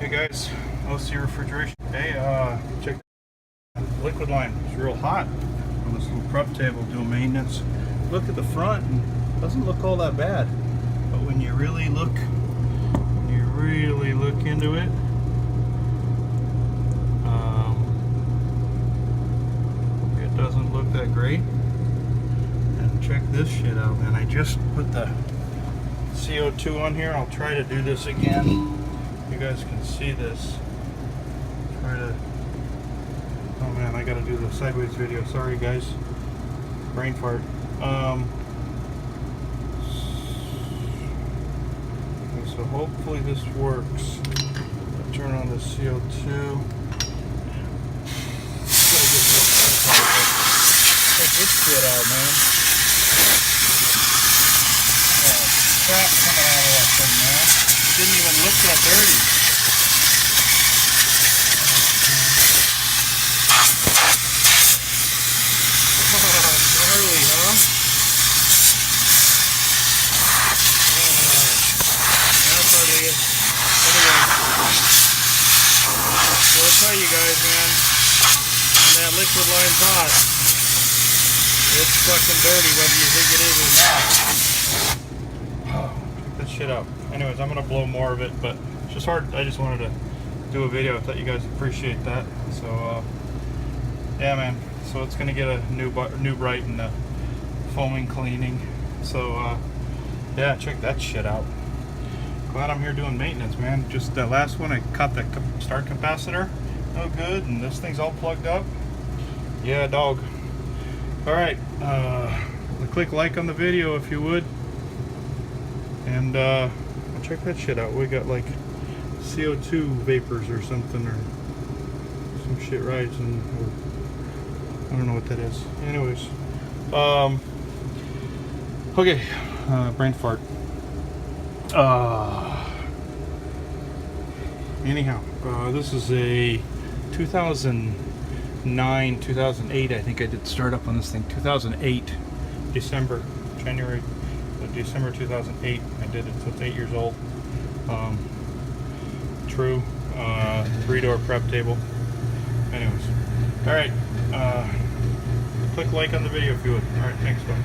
Hey guys, OC Refrigeration. Hey, check the liquid line. It's real hot on this little prep table doing maintenance. Look at the front, and it doesn't look all that bad. But when you really look into it, it doesn't look that great. And check this shit out, man. I just put the CO2 on here. I'll try to do this again. You guys can see this. Try to. Oh man, I gotta do the sideways video. Sorry guys. Brain fart. So hopefully this works. I'll turn on the CO2. Check this shit out, man. Oh, crap coming out of that thing, man. Didn't even look that dirty. Gnarly, huh? That's ugly. Anyway, so I'll tell you guys, man, when that liquid line's hot, it's fucking dirty whether you think it is or not. Check this shit out. Anyways, I'm gonna blow more of it, but it's just hard. I just wanted to do a video. I thought you guys appreciate that. So yeah, man. So it's gonna get a new bright and foaming cleaning. So yeah, check that shit out. Glad I'm here doing maintenance, man. Just that last one, I caught that start capacitor. No good, and this thing's all plugged up. Yeah, dog. All right, click like on the video if you would, and check that shit out. We got like CO2 vapors or something, or some shit rising. I don't know what that is. Anyways, okay, brain fart. Anyhow, this is a 2009, 2008. I think I did start up on this thing. 2008, December 2008. I did it, so it's 8 years old. True, 3-door prep table. Anyways, all right. Click like on the video if you would. All right, thanks, bye.